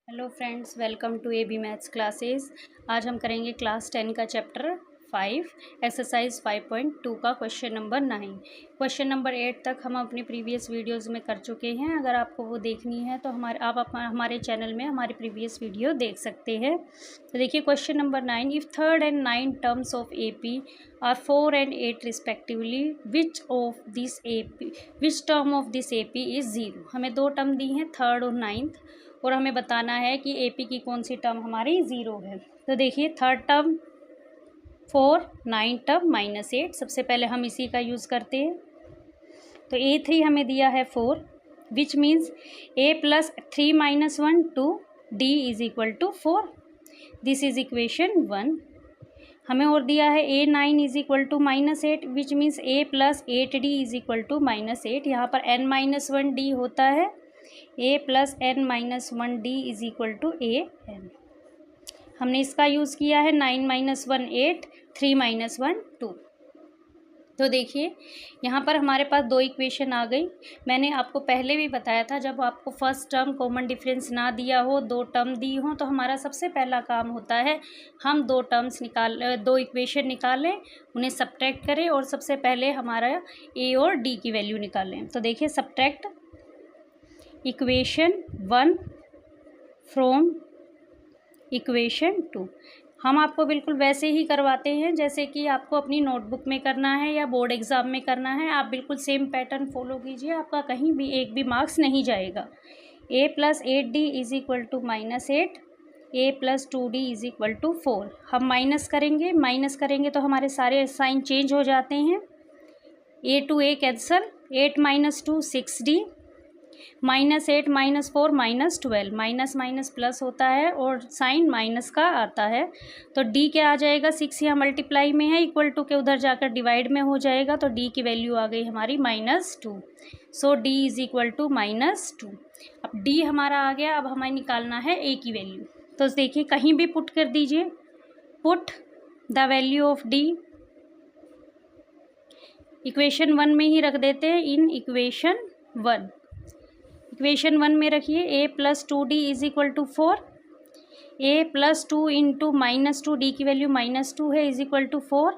Hello friends, welcome to A B maths classes. आज हम करेंगे क्लास 10 का चैप्टर 5 एक्सरसाइज 5.2 का क्वेश्चन नंबर 9। क्वेश्चन नंबर 8 तक हम अपनी प्रीवियस वीडियोस में कर चुके हैं। अगर आपको वो देखनी है तो हमारे चैनल में हमारे प्रीवियस वीडियो देख सकते हैं। तो देखिए question number 9, if third and 9 terms of AP are 4 and 8 respectively, which term of this AP is 0। हमें दो टर्म दी हैं, थर्ड और नाइन्थ, और हमें बताना है कि AP की कौन सी टर्म हमारी 0 है। तो देखिए थर्ड टर्म 4, 9 टर्म -8। सबसे पहले हम इसी का यूज़ करते हैं। तो A3 हमें दिया है 4, which means A + 3 - 1 2 D = 4। This is equation 1। हमें और दिया है A9 = -8, which means A + 8D = -8। यहाँ पर n-1D होता है, A + n-1D = AN। हमने इसका यूज़ किया है 9 - 1 8, 3 - 1 2। तो देखिए यहाँ पर हमारे पास दो इक्वेशन आ गई। मैंने आपको पहले भी बताया था, जब आपको फर्स्ट टर्म कॉमन डिफरेंस ना दिया हो, दो टर्म दी हो, तो हमारा सबसे पहला काम होता है हम दो इक्वेशन निकालें, उन्हें सब्ट्रैक्ट करें और सबसे पहले हमारा A और D की वैल्यू निकालें। तो देखिए सब्ट्रैक्ट इक्वेशन 1 फ्रॉम इक्वेशन 2। हम आपको बिल्कुल वैसे ही करवाते हैं जैसे कि आपको अपनी नोटबुक में करना है या बोर्ड एग्ज़ाम में करना है। आप बिल्कुल सेम पैटर्न फॉलो कीजिए, आपका कहीं भी एक भी मार्क्स नहीं जाएगा। A + 8D = -8, A + 2D = 4। हम माइनस करेंगे तो हमारे सारे साइन चेंज हो जाते हैं। A to A cancel, 8 - 2 6D, -8 - 4 -12, minus minus plus होता है और साइन माइनस का आता है। तो D क्या आ जाएगा, 6 यहाँ मल्टीप्लाई में है, इक्वल टू के उधर जाकर डिवाइड में हो जाएगा, तो D की वैल्यू आ गई हमारी -2। सो D = -2। अब D हमारा आ गया। अब हमें निकालना है A की वैल्यू। तो देखिए कहीं भी पुट कर दीजिए, put the value of D equation 1 में ही रख देते हैं। इन इक्वेशन 1 में रखिए A + 2D = 4, A + 2 × -2, D की वैल्यू -2 है, = 4,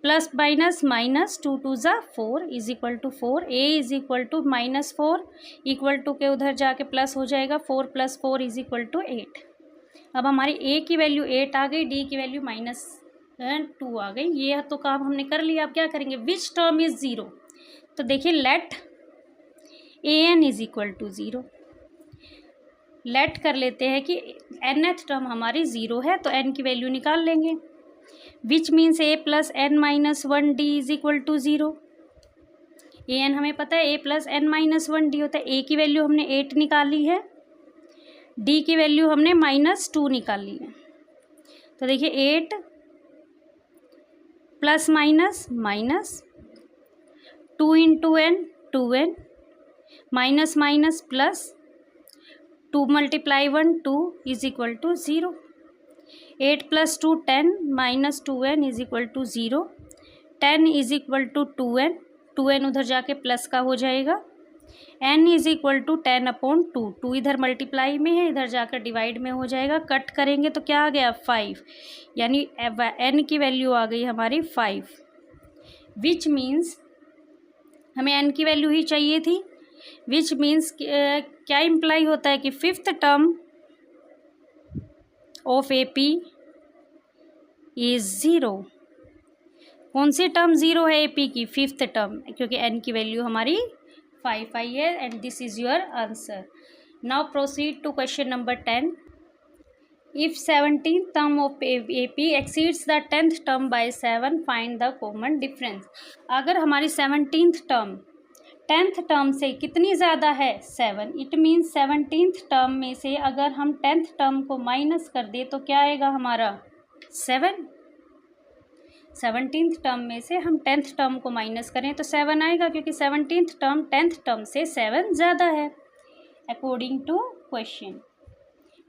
plus minus -2 × 2 = 4 = 4। A -4 equal to के उधर जाके प्लस हो जाएगा, 4 + 4 = 8। अब हमारी A की वैल्यू 8 आ गई, D की वैल्यू -2 आ गई। ये तो काम हमने कर लिया। अब क्या करेंगे, विच टर्म इज़ 0। तो देखिए लेट AN = 0। लेट कर लेते हैं कि nth टर्म हमारी 0 है, तो n की वैल्यू निकाल लेंगे। Which means A + n-1D = 0। AN हमें पता है, A + n-1D होता है। A की वैल्यू हमने 8 निकाली है, D की वैल्यू हमने -2 निकाली है। तो देखिए 8 plus minus minus 2 × n 2n, minus minus plus 2 × 1 2 = 0। 8 + 2 10, -2n = 0। 10 = 2n, 2n उधर जाके प्लस का हो जाएगा। n = 10/2, 2 इधर मल्टीप्लाई में है, इधर जाकर डिवाइड में हो जाएगा। कट करेंगे तो क्या आ गया, 5, यानी n की वैल्यू आ गई हमारी 5। विच मीन्स हमें n की वैल्यू ही चाहिए थी। विच मीन्स क्या इम्प्लाई होता है कि fifth term of AP is 0। कौन सी टर्म 0 है AP की, फिफ्थ टर्म, क्योंकि n की वैल्यू हमारी 5 आई है। And this is your answer. Now proceed to question number 10। If 17th term of AP exceeds the 10th term by 7, find the common difference. अगर हमारी 17th टर्म 10th टर्म से कितनी ज़्यादा है, 7, इट मीन्स 17th टर्म में से अगर हम 10th टर्म को माइनस कर दे तो क्या आएगा हमारा, 7। 17th टर्म में से हम 10th टर्म को माइनस करें तो 7 आएगा, क्योंकि 17th टर्म 10th टर्म से 7 ज़्यादा है अकॉर्डिंग टू क्वेश्चन।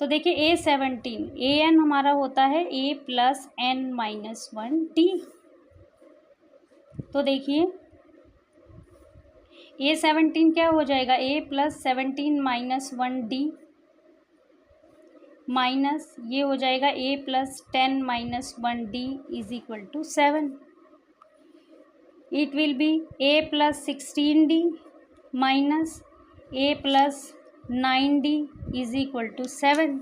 तो देखिए A17, AN हमारा होता है A + n-1D। तो देखिए A17 क्या हो जाएगा, A + 17 - 1D माइनस ये हो जाएगा a plus 10 minus 1d is equal to 7. It will be a plus 16d minus a plus 9d is equal to 7.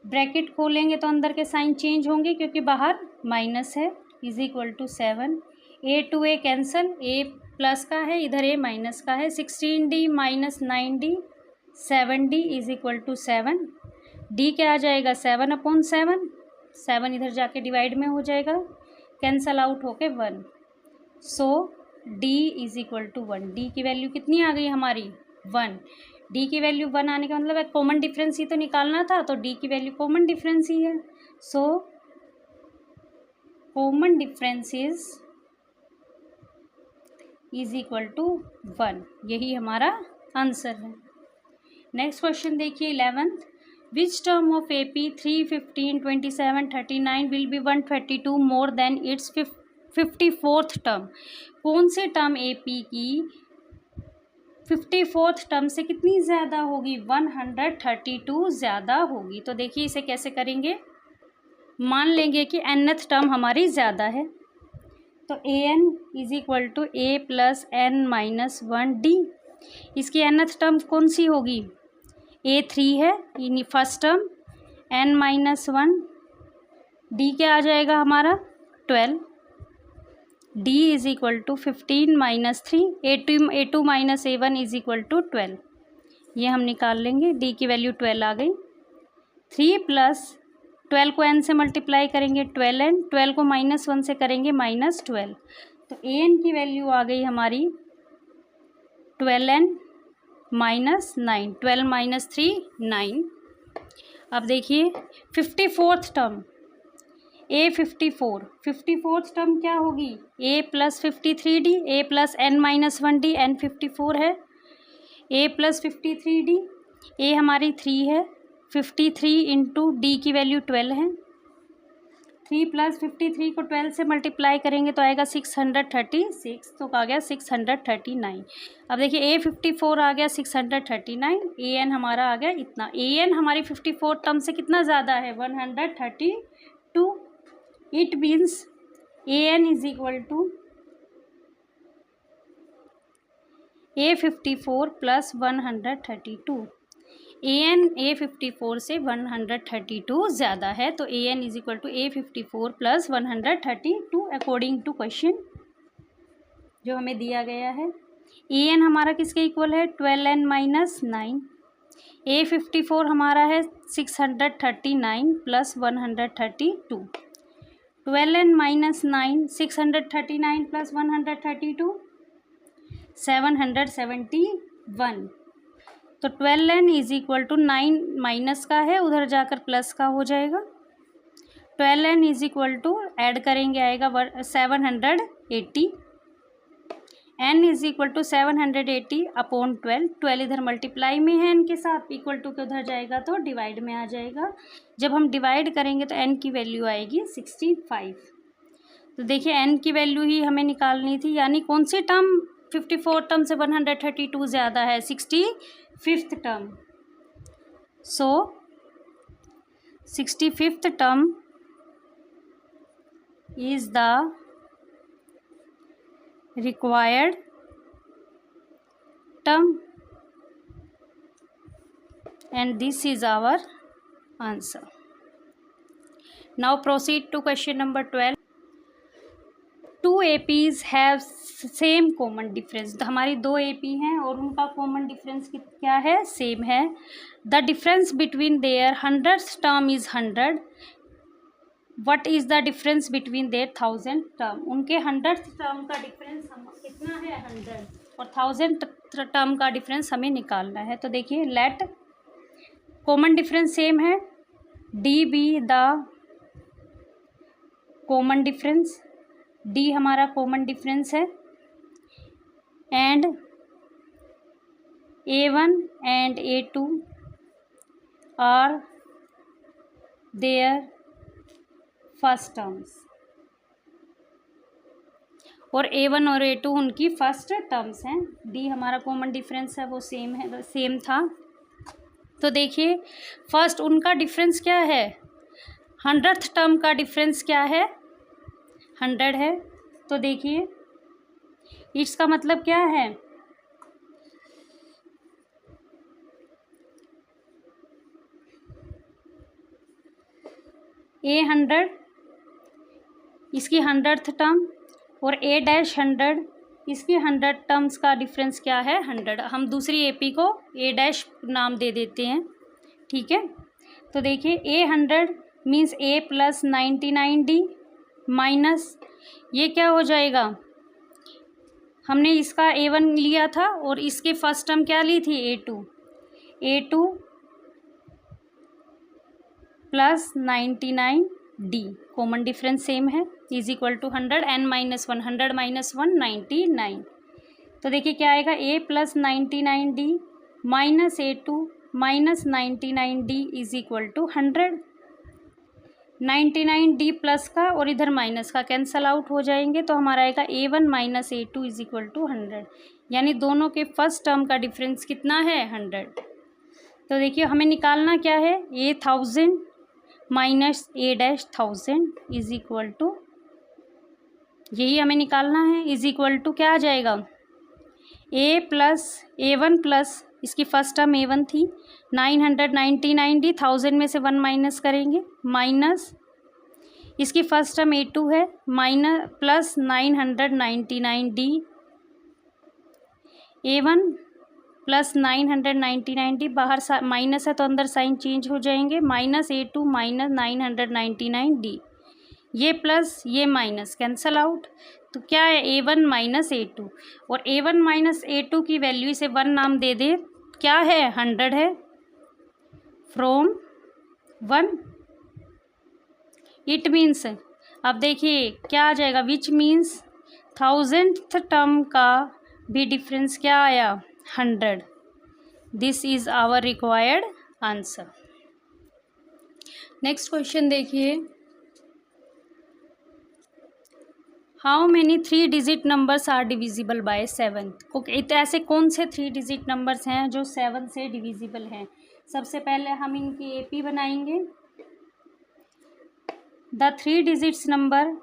Bracket खोलेंगे तो अंदर के साइन चेंज होंगे क्योंकि बाहर माइनस है. Is equal to 7. a to a cancel, a plus का है इधर a माइनस का है. 16d minus 9d 7d is equal to 7. d क्या आ जाएगा 7/7. 7 इधर जाके डिवाइड में हो जाएगा, कैंसल आउट होके 1. So d is equal to 1. d की वैल्यू कितनी आ गई हमारी 1. d की वैल्यू 1 आने का मतलब है कॉमन डिफरेंस ही तो निकालना था, तो d की वैल्यू कॉमन डिफरेंस ही है. So common difference is equal to 1. यही हमारा आंसर है. नेक्स्ट क्वेश्चन देखिए 11th. Which term of AP 3, 15, 27, 39 will be 132 more than its 54th term. कौन से टर्म AP की 54th टर्म से कितनी ज़्यादा होगी 132 ज़्यादा होगी. तो देखिए इसे कैसे करेंगे. मान लेंगे कि nth टर्म हमारी ज़्यादा है, तो an is equal to a plus n minus 1d. इसकी nth टर्म कौन सी होगी a3 है यानी first term, n minus 1, d क्या आ जाएगा हमारा 12. d is equal to 15 minus 3, a2 minus a1 is equal to 12. ये हम निकाल लेंगे. d की वैल्यू 12 आ गई. 3 प्लस 12 को n से मल्टीप्लाई करेंगे 12n, 12 को माइनस 1 से करेंगे माइनस 12. तो an की वैल्यू आ गई हमारी 12n माइनस 9. 12 माइनस 3 9. अब देखिए 54th टर्म a54th टर्म क्या होगी a plus 53d, a plus n minus 1d, n 54 है, a प्लस 53d, a हमारी 3 है, 53 इंटू d की वैल्यू 12 है. 3 प्लस 53 को 12 से मल्टीप्लाई करेंगे तो आएगा 636, तो आ गया 639. अब देखिए a54 आ गया 639, an हमारा आ गया इतना. an हमारी 54 टर्म से कितना ज़्यादा है 132. It means an is equal to a54 plus 132. an a54 से 132 ज़्यादा है, तो an is equal to a54 plus 132 according to question जो हमें दिया गया है. an हमारा किसके इक्वल है 12n माइनस 9. a54 हमारा है 639 प्लस 132. 12n minus 9, 639 plus 132 771. तो 12n is equal to 9 minus का है उधर जाकर प्लस का हो जाएगा. 12n is equal to add करेंगे आएगा 780. n is equal to 780 upon 12. 12 इधर मल्टीप्लाई में है n के साथ, इक्वल टू के उधर जाएगा तो डिवाइड में आ जाएगा. जब हम डिवाइड करेंगे तो n की वैल्यू आएगी 65. तो देखिए n की वैल्यू ही हमें निकालनी थी, यानी कौन सी टर्म 54 टर्म से 132 ज़्यादा है 65th term. So 65th term is the required term and this is our answer. Now proceed to question number 12. Two APs have same common difference. तो हमारी दो AP हैं और उनका common difference क्या है सेम है. The difference between their 100th term is 100. What is the difference between their 1000th term? उनके 100th term का डिफरेंस कितना है 100 और 1000th टर्म का डिफरेंस हमें निकालना है. तो देखिए लेट कॉमन डिफरेंस सेम है, D be the common difference, D हमारा कॉमन डिफरेंस है and A1 and A2 are their first terms. और A1 और A2 उनकी फर्स्ट टर्म्स हैं. D हमारा कॉमन डिफरेंस है वो सेम था. तो देखिए फर्स्ट उनका डिफरेंस क्या है, 100th टर्म का डिफरेंस क्या है, 100 है। तो देखिए इसका मतलब क्या है, A 100 इसकी 100th टर्म और A-100 इसकी 100 टर्म्स का डिफरेंस क्या है, 100। हम दूसरी AP को A- नाम दे देते हैं, ठीक है। तो देखिए A 100 means A plus 99D minus ये क्या हो जाएगा, हमने इसका A1 लिया था और इसके फर्स्ट टर्म क्या ली थी, A2 plus 99D common difference same है, is equal to 100 n minus 1 100 minus 1 99। तो देखिए क्या आएगा, A plus 99D minus A2 minus 99D is equal to 100। 99D plus का और इधर माइनस का कैंसल आउट हो जाएंगे, तो हमारा आएगा A1 minus A2 is equal to 100, यानी दोनों के फर्स्ट टर्म का डिफरेंस कितना है, 100। तो देखिए हमें निकालना क्या है, A 1000 minus A-1000 is equal to, यही हमें निकालना है, इज इक्वल टू क्या आ जाएगा, A प्लस A1 प्लस इसकी फर्स्ट टर्म A1 थी 999D 1000 में से 1 माइनस करेंगे, माइनस इसकी फर्स्ट टर्म A2 है minus plus 999D A1 plus 999D, बाहर माइनस है तो अंदर साइन चेंज हो जाएंगे, माइनस A2 माइनस 999D, ये प्लस ये माइनस कैंसल आउट, तो क्या है A1 माइनस A2, और A1 माइनस A2 की वैल्यू से 1 नाम दे दे, क्या है 100 है, फ्रॉम 1 इट मीन्स, अब देखिए क्या आ जाएगा, विच मीन्स 1000th टर्म का भी डिफरेंस क्या आया, 100। This is our required answer. Next question देखिए, how many 3 digit numbers are divisible by 7। Okay, तो ऐसे कौन से 3 डिजिट नंबर्स हैं जो 7 से डिविजिबल हैं। सबसे पहले हम इनकी AP बनाएंगे। The 3 digits number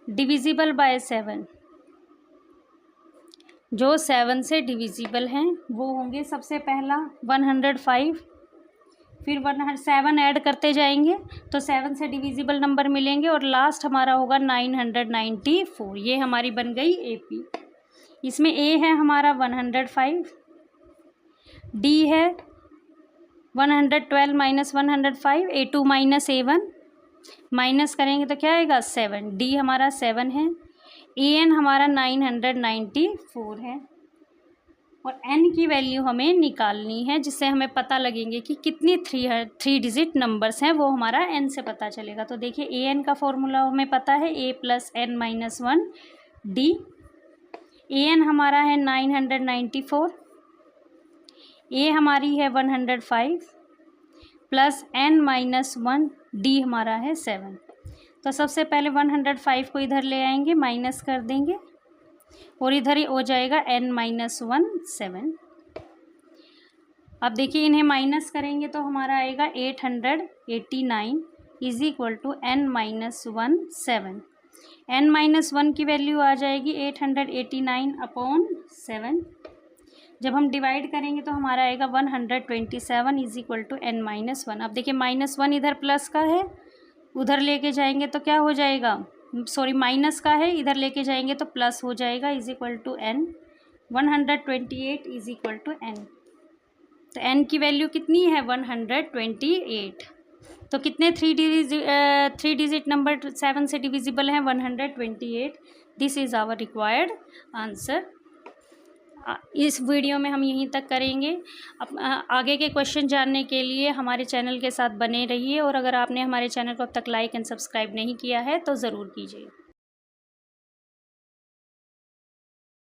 divisible by 7, जो 7 से डिविजिबल हैं वो होंगे, सबसे पहला 105, फिर 7 ऐड करते जाएंगे तो 7 से डिविजिबल नंबर मिलेंगे, और लास्ट हमारा होगा 994, ये हमारी बन गई AP। इसमें A है हमारा 105, D है 112 minus 105, A2 minus A1 minus करेंगे तो क्या आएगा 7, D हमारा 7 है, AN हमारा 994 है, और N की वैल्यू हमें निकालनी है, जिससे हमें पता लगेंगे कि कितनी 3 डिजिट नंबर्स हैं, वो हमारा N से पता चलेगा। तो देखिए AN का फॉर्मूला हमें पता है, A plus N minus 1 D, AN हमारा है 994, A हमारी है 105 प्लस N माइनस 1 D हमारा है 7। तो सबसे पहले 105 को इधर ले आएंगे, माइनस कर देंगे, और इधर ही हो जाएगा N माइनस 1 7। अब देखिए इन्हें माइनस करेंगे तो हमारा आएगा 889 is equal to N minus 1 7। N minus 1 की वैल्यू आ जाएगी 889 अपॉन 7। जब हम डिवाइड करेंगे तो हमारा आएगा 127 is equal to N minus 1। अब देखिए माइनस 1 इधर प्लस का है, उधर लेके जाएंगे तो क्या हो जाएगा, सॉरी माइनस का है, इधर लेके जाएंगे तो प्लस हो जाएगा, is equal to N। 128 is equal to N। तो N की वैल्यू कितनी है 128। तो कितने 3 डिजिट नंबर 7 से डिविजिबल हैं, 128। This is our required answer. इस वीडियो में हम यहीं तक करेंगे। अब आगे के क्वेश्चन जानने के लिए हमारे चैनल के साथ बने रहिए, और अगर आपने हमारे चैनल को अब तक लाइक एंड सब्सक्राइब नहीं किया है तो ज़रूर कीजिए।